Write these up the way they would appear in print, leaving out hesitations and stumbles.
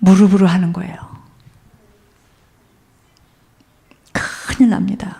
무릎으로 하는 거예요. 큰일 납니다.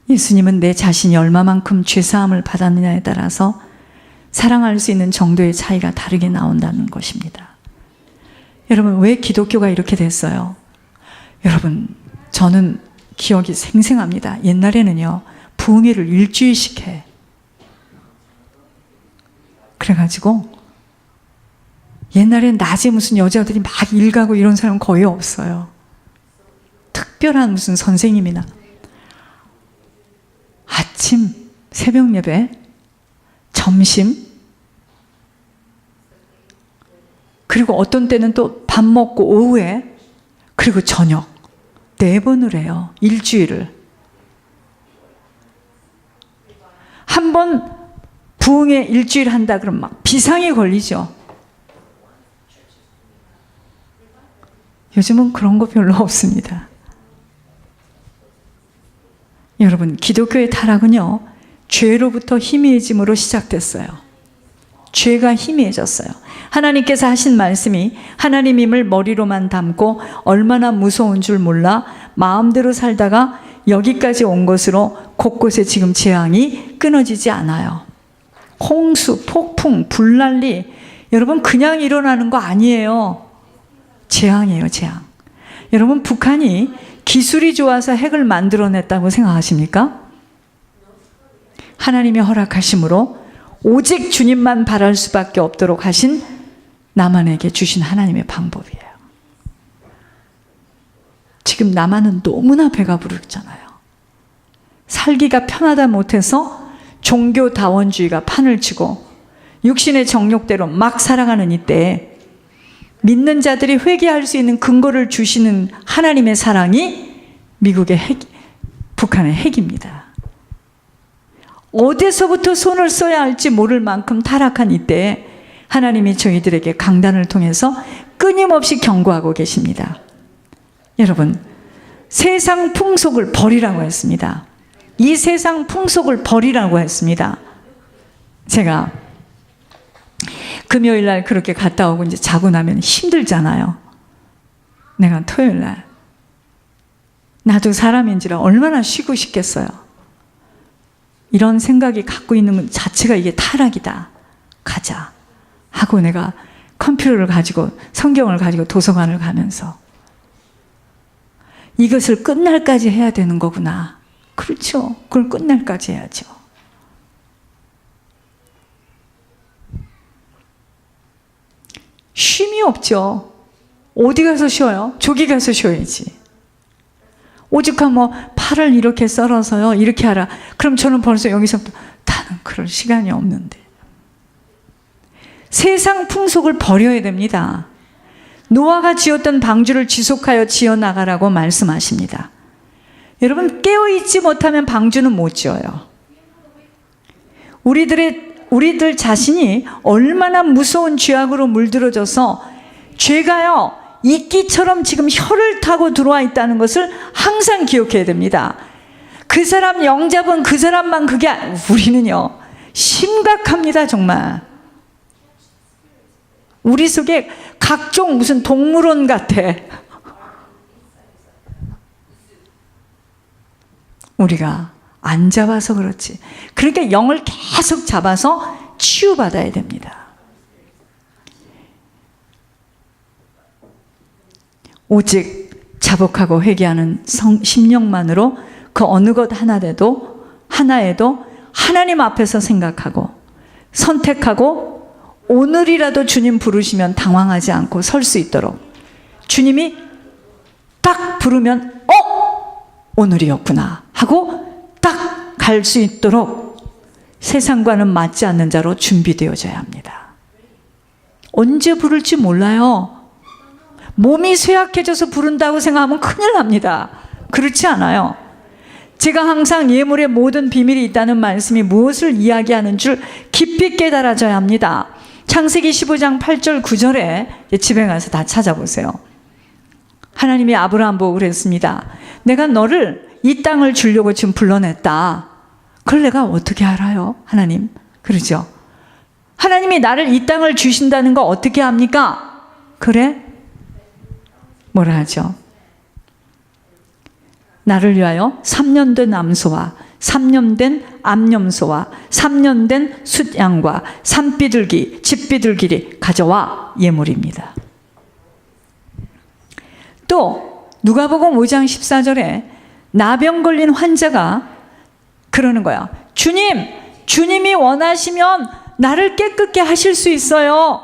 예수님은 내 자신이 얼마만큼 죄사함을 받았느냐에 따라서 사랑할 수 있는 정도의 차이가 다르게 나온다는 것입니다. 여러분, 왜 기독교가 이렇게 됐어요? 여러분, 저는 기억이 생생합니다. 옛날에는요, 부흥회를 일주일씩 해. 그래가지고 옛날엔 낮에 무슨 여자들이 막 일 가고 이런 사람 거의 없어요. 특별한 무슨 선생님이나 아침 새벽 예배, 점심, 그리고 어떤 때는 또 밥 먹고 오후에, 그리고 저녁 4번을 해요. 일주일을. 한 번 부흥회 일주일 한다 그러면 막 비상이 걸리죠. 요즘은 그런 거 별로 없습니다. 여러분, 기독교의 타락은요, 죄로부터 희미해짐으로 시작됐어요. 죄가 희미해졌어요. 하나님께서 하신 말씀이 하나님임을 머리로만 담고 얼마나 무서운 줄 몰라 마음대로 살다가 여기까지 온 것으로 곳곳에 지금 재앙이 끊어지지 않아요. 홍수, 폭풍, 불난리, 여러분 그냥 일어나는 거 아니에요. 재앙이에요, 재앙. 여러분, 북한이 기술이 좋아서 핵을 만들어냈다고 생각하십니까? 하나님의 허락하심으로 오직 주님만 바랄 수밖에 없도록 하신 남한에게 주신 하나님의 방법이에요. 지금 남한은 너무나 배가 부르잖아요. 살기가 편하다 못해서 종교다원주의가 판을 치고 육신의 정욕대로 막 살아가는 이때에 믿는 자들이 회개할 수 있는 근거를 주시는 하나님의 사랑이 미국의 핵, 북한의 핵입니다. 어디서부터 손을 써야 할지 모를 만큼 타락한 이때에 하나님이 저희들에게 강단을 통해서 끊임없이 경고하고 계십니다. 여러분, 세상 풍속을 버리라고 했습니다. 이 세상 풍속을 버리라고 했습니다. 제가 금요일 날 그렇게 갔다 오고 이제 자고 나면 힘들잖아요. 내가 토요일 날 나도 사람인지라 얼마나 쉬고 싶겠어요. 이런 생각이 갖고 있는 것 자체가 이게 타락이다. 가자 하고 내가 컴퓨터를 가지고 성경을 가지고 도서관을 가면서 이것을 끝날까지 해야 되는 거구나. 그렇죠. 그걸 끝날까지 해야죠. 쉼이 없죠. 어디 가서 쉬어요? 저기 가서 쉬어야지. 오죽하면 뭐 팔을 이렇게 썰어서요, 이렇게 하라. 그럼 저는 벌써 여기서부터 나는 그럴 시간이 없는데. 세상 풍속을 버려야 됩니다. 노아가 지었던 방주를 지속하여 지어나가라고 말씀하십니다. 여러분, 깨어있지 못하면 방주는 못 지어요. 우리들 자신이 얼마나 무서운 죄악으로 물들어져서 죄가요, 이끼처럼 지금 혀를 타고 들어와 있다는 것을 항상 기억해야 됩니다. 그 사람 영잡은 그 사람만 그게 우리는요, 심각합니다. 정말. 우리 속에 각종 무슨 동물원 같아. 우리가 안 잡아서 그렇지. 그러니까 영을 계속 잡아서 치유받아야 됩니다. 오직 자복하고 회개하는 심령만으로 그 어느 것 하나에도 하나님 앞에서 생각하고 선택하고 오늘이라도 주님 부르시면 당황하지 않고 설 수 있도록, 주님이 딱 부르면 오늘이었구나 하고 딱 갈 수 있도록 세상과는 맞지 않는 자로 준비되어져야 합니다. 언제 부를지 몰라요. 몸이 쇠약해져서 부른다고 생각하면 큰일 납니다. 그렇지 않아요. 제가 항상 예물의 모든 비밀이 있다는 말씀이 무엇을 이야기하는 줄 깊이 깨달아져야 합니다. 창세기 15장 8절 9절에 집에 가서 다 찾아보세요. 하나님이 아브라함 보고 그랬습니다. 내가 너를 이 땅을 주려고 지금 불러냈다. 그걸 내가 어떻게 알아요? 하나님. 그러죠. 하나님이 나를 이 땅을 주신다는 거 어떻게 합니까? 그래? 뭐라 하죠? 나를 위하여 3년 된 암소와 3년 된 암염소와 3년 된 숫양과 산비둘기, 집비둘기를 가져와 예물입니다. 또 누가복음 5장 14절에 나병 걸린 환자가 그러는 거야. 주님, 주님이 원하시면 나를 깨끗게 하실 수 있어요.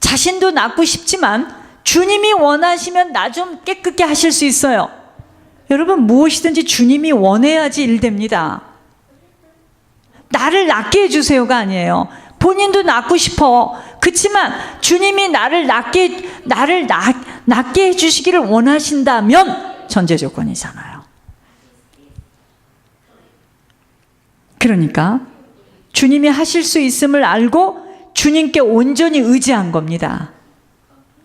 자신도 낫고 싶지만 주님이 원하시면 나 좀 깨끗게 하실 수 있어요. 여러분, 무엇이든지 주님이 원해야지 일됩니다. 나를 낫게 해주세요가 아니에요. 본인도 낫고 싶어. 그렇지만 주님이 나를 낫게 해주시기를 원하신다면 전제 조건이잖아요. 그러니까 주님이 하실 수 있음을 알고 주님께 온전히 의지한 겁니다.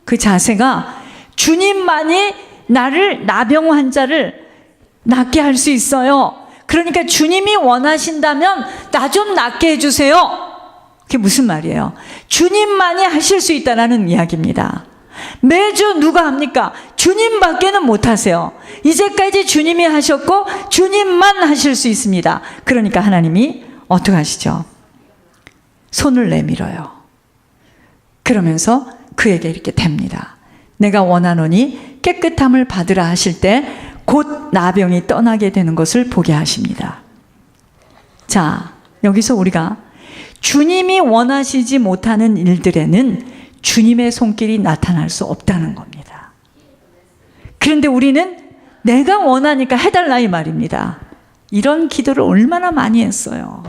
그 자세가 주님만이 나병 환자를 낫게 할 수 있어요. 그러니까 주님이 원하신다면 나 좀 낫게 해주세요. 그게 무슨 말이에요? 주님만이 하실 수 있다는 이야기입니다. 매주 누가 합니까? 주님밖에는 못하세요. 이제까지 주님이 하셨고 주님만 하실 수 있습니다. 그러니까 하나님이 어떻게 하시죠? 손을 내밀어요. 그러면서 그에게 이렇게 댑니다. 내가 원하노니 깨끗함을 받으라 하실 때 곧 나병이 떠나게 되는 것을 보게 하십니다. 자, 여기서 우리가 주님이 원하시지 못하는 일들에는 주님의 손길이 나타날 수 없다는 겁니다. 그런데 우리는 내가 원하니까 해달라 이 말입니다. 이런 기도를 얼마나 많이 했어요.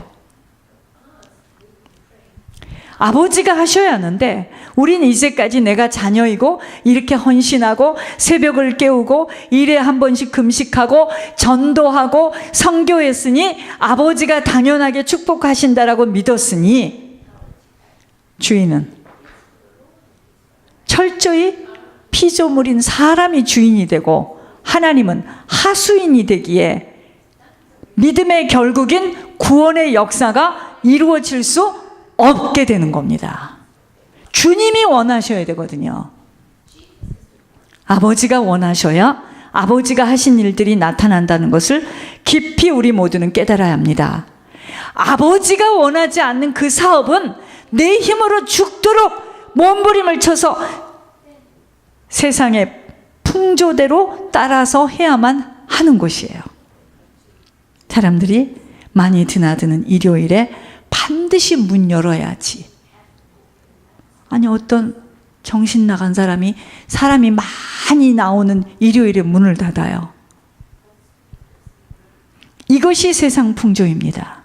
아버지가 하셔야 하는데 우리는 이제까지 내가 자녀이고 이렇게 헌신하고 새벽을 깨우고 일에 한 번씩 금식하고 전도하고 선교했으니 아버지가 당연하게 축복하신다라고 믿었으니 주인은 철저히 피조물인 사람이 주인이 되고 하나님은 하수인이 되기에 믿음의 결국인 구원의 역사가 이루어질 수 없게 되는 겁니다. 주님이 원하셔야 되거든요. 아버지가 원하셔야 아버지가 하신 일들이 나타난다는 것을 깊이 우리 모두는 깨달아야 합니다. 아버지가 원하지 않는 그 사업은 내 힘으로 죽도록 몸부림을 쳐서 세상의 풍조대로 따라서 해야만 하는 것이에요. 사람들이 많이 드나드는 일요일에 반드시 문 열어야지. 아니, 어떤 정신 나간 사람이 많이 나오는 일요일에 문을 닫아요. 이것이 세상 풍조입니다.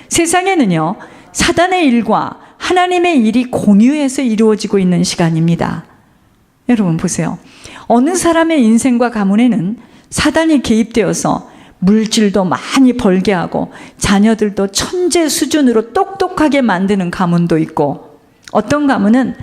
세상에는요, 사단의 일과 하나님의 일이 공유해서 이루어지고 있는 시간입니다. 여러분 보세요. 어느 사람의 인생과 가문에는 사단이 개입되어서 물질도 많이 벌게 하고 자녀들도 천재 수준으로 똑똑하게 만드는 가문도 있고, 어떤 가문은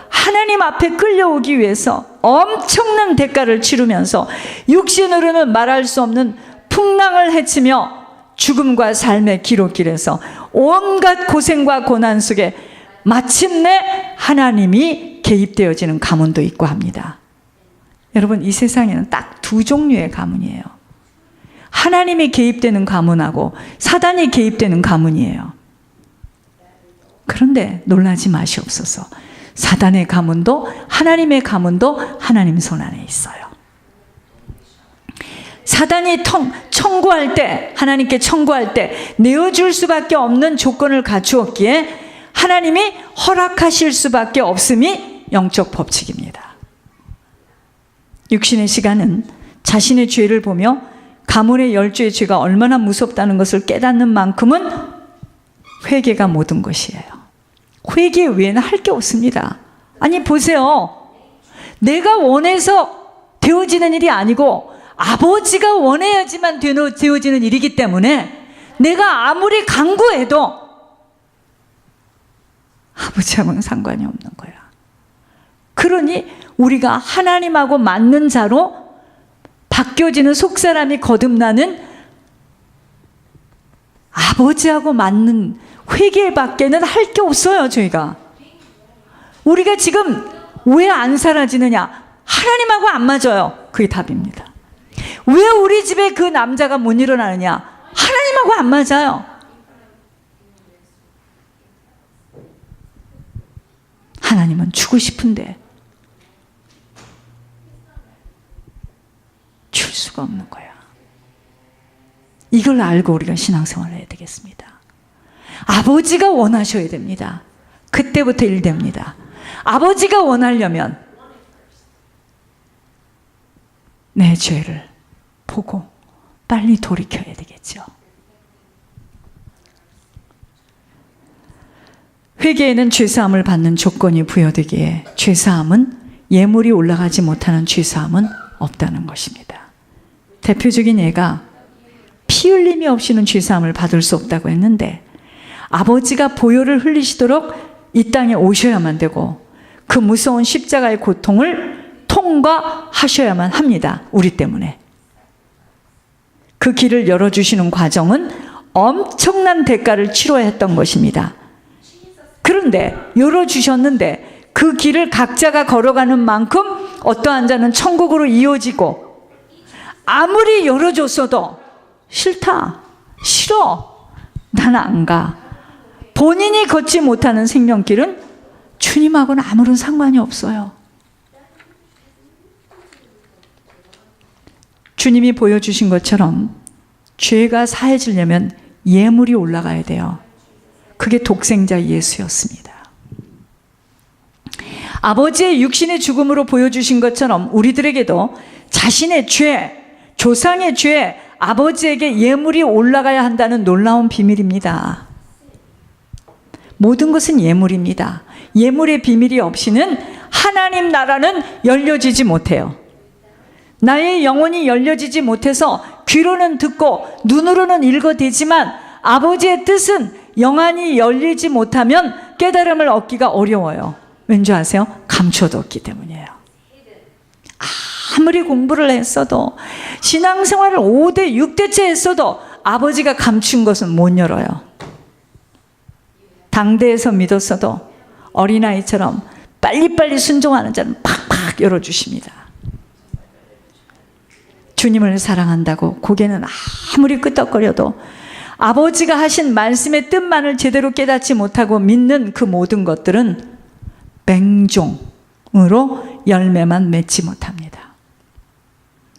하나님 앞에 끌려오기 위해서 엄청난 대가를 치르면서 육신으로는 말할 수 없는 풍랑을 헤치며 죽음과 삶의 기록길에서 온갖 고생과 고난 속에 마침내 하나님이 개입되어지는 가문도 있고 합니다. 여러분, 이 세상에는 딱 두 종류의 가문이에요. 하나님이 개입되는 가문하고 사단이 개입되는 가문이에요. 그런데 놀라지 마시옵소서. 사단의 가문도 하나님의 가문도 하나님 손 안에 있어요. 사단이 청구할 때, 하나님께 청구할 때 내어줄 수밖에 없는 조건을 갖추었기에 하나님이 허락하실 수밖에 없음이 영적 법칙입니다. 육신의 시간은 자신의 죄를 보며 가문의 10죄의 죄가 얼마나 무섭다는 것을 깨닫는 만큼은 회개가 모든 것이에요. 회개 외에는 할 게 없습니다. 아니 보세요. 내가 원해서 되어지는 일이 아니고 아버지가 원해야지만 되어지는 일이기 때문에 내가 아무리 강구해도 아버지하고는 상관이 없는 거야. 그러니 우리가 하나님하고 맞는 자로 바뀌어지는 속사람이 거듭나는 아버지하고 맞는 회개밖에는 할 게 없어요. 저희가 우리가 지금 왜 안 사라지느냐? 하나님하고 안 맞아요. 그게 답입니다. 왜 우리 집에 그 남자가 못 일어나느냐? 하나님하고 안 맞아요. 하나님은 주고 싶은데 줄 수가 없는 거야. 이걸 알고 우리가 신앙생활을 해야 되겠습니다. 아버지가 원하셔야 됩니다. 그때부터 일 됩니다. 아버지가 원하려면 내 죄를 보고 빨리 돌이켜야 되겠죠. 회개에는 죄사함을 받는 조건이 부여되기에 죄사함은 예물이 올라가지 못하는 죄사함은 없다는 것입니다. 대표적인 예가 피 흘림이 없이는 죄사함을 받을 수 없다고 했는데 아버지가 보혈을 흘리시도록 이 땅에 오셔야만 되고 그 무서운 십자가의 고통을 통과하셔야만 합니다. 우리 때문에. 그 길을 열어주시는 과정은 엄청난 대가를 치러야 했던 것입니다. 그런데 열어주셨는데 그 길을 각자가 걸어가는 만큼 어떠한 자는 천국으로 이어지고 아무리 열어줬어도 싫다, 싫어, 난 안 가. 본인이 걷지 못하는 생명길은 주님하고는 아무런 상관이 없어요. 주님이 보여주신 것처럼 죄가 사해지려면 예물이 올라가야 돼요. 그게 독생자 예수였습니다. 아버지의 육신의 죽음으로 보여주신 것처럼 우리들에게도 자신의 죄, 조상의 죄, 아버지에게 예물이 올라가야 한다는 놀라운 비밀입니다. 모든 것은 예물입니다. 예물의 비밀이 없이는 하나님 나라는 열려지지 못해요. 나의 영혼이 열려지지 못해서 귀로는 듣고 눈으로는 읽어대지만 아버지의 뜻은 영안이 열리지 못하면 깨달음을 얻기가 어려워요. 왠지 아세요? 감춰뒀기 때문이에요. 아무리 공부를 했어도 신앙생활을 5대 6대째 했어도 아버지가 감춘 것은 못 열어요. 당대에서 믿었어도 어린아이처럼 빨리빨리 순종하는 자는 팍팍 열어주십니다. 주님을 사랑한다고 고개는 아무리 끄덕거려도 아버지가 하신 말씀의 뜻만을 제대로 깨닫지 못하고 믿는 그 모든 것들은 맹종으로 열매만 맺지 못합니다.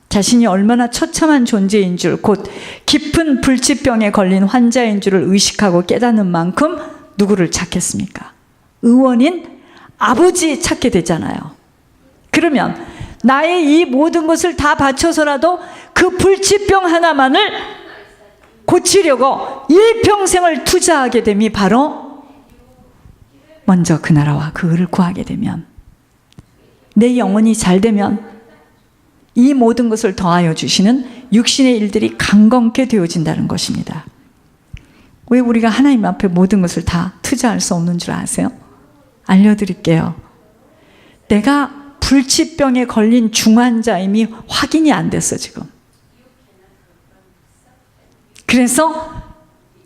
자신이 얼마나 처참한 존재인 줄, 곧 깊은 불치병에 걸린 환자인 줄을 의식하고 깨닫는 만큼 누구를 찾겠습니까? 의원인 아버지 찾게 되잖아요. 그러면 나의 이 모든 것을 다 바쳐서라도 그 불치병 하나만을 고치려고 일평생을 투자하게 됨이 바로 먼저 그 나라와 그 의를 구하게 되면, 내 영혼이 잘 되면 이 모든 것을 더하여 주시는 육신의 일들이 강건케 되어진다는 것입니다. 왜 우리가 하나님 앞에 모든 것을 다 투자할 수 없는 줄 아세요? 알려드릴게요. 내가 불치병에 걸린 중환자임이 확인이 안 됐어 지금. 그래서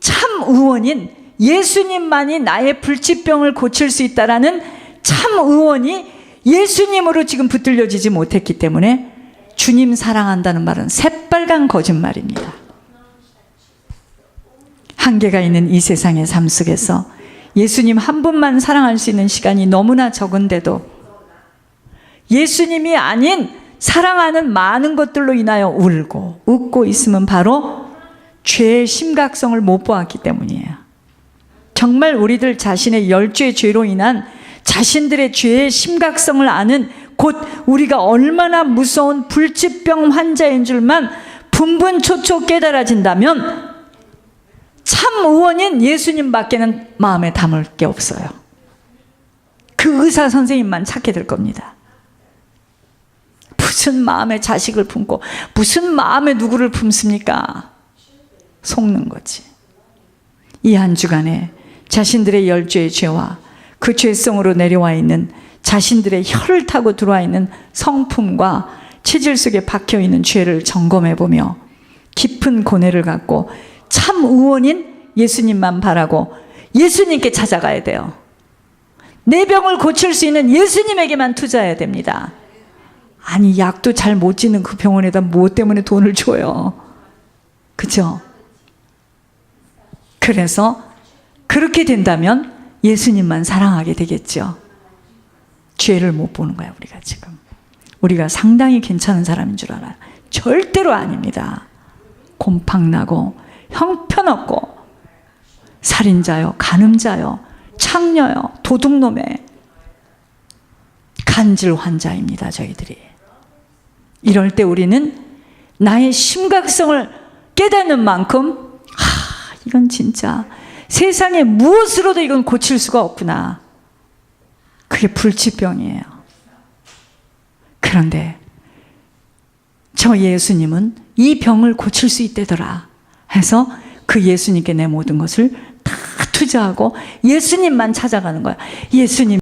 참 의원인 예수님만이 나의 불치병을 고칠 수 있다라는 참 의원이 예수님으로 지금 붙들려지지 못했기 때문에 주님 사랑한다는 말은 새빨간 거짓말입니다. 한계가 있는 이 세상의 삶 속에서 예수님 한 분만 사랑할 수 있는 시간이 너무나 적은데도 예수님이 아닌 사랑하는 많은 것들로 인하여 울고 웃고 있으면 바로 죄의 심각성을 못 보았기 때문이에요. 정말 우리들 자신의 열죄의 죄로 인한 자신들의 죄의 심각성을 아는, 곧 우리가 얼마나 무서운 불치병 환자인 줄만 분분초초 깨달아진다면 참 의원인 예수님밖에는 마음에 담을 게 없어요. 그 의사 선생님만 찾게 될 겁니다. 무슨 마음에 자식을 품고 무슨 마음에 누구를 품습니까? 속는 거지. 이 한 주간에 자신들의 열죄의 죄와 그 죄성으로 내려와 있는 자신들의 혀를 타고 들어와 있는 성품과 체질 속에 박혀 있는 죄를 점검해 보며 깊은 고뇌를 갖고 참 의원인 예수님만 바라고 예수님께 찾아가야 돼요. 내 병을 고칠 수 있는 예수님에게만 투자해야 됩니다. 아니, 약도 잘 못 짓는 그 병원에다 무엇 때문에 돈을 줘요? 그죠? 그래서 그렇게 된다면 예수님만 사랑하게 되겠죠. 죄를 못 보는 거야, 우리가 지금. 우리가 상당히 괜찮은 사람인 줄 알아요. 절대로 아닙니다. 곰팡나고 형편없고 살인자요, 간음자요, 창녀요, 도둑놈의 간질 환자입니다, 저희들이. 이럴 때 우리는 나의 심각성을 깨닫는 만큼 이건 진짜 세상에 무엇으로도 이건 고칠 수가 없구나. 그게 불치병이에요. 그런데 저 예수님은 이 병을 고칠 수 있대더라 해서 그 예수님께 내 모든 것을 다 투자하고 예수님만 찾아가는 거야. 예수님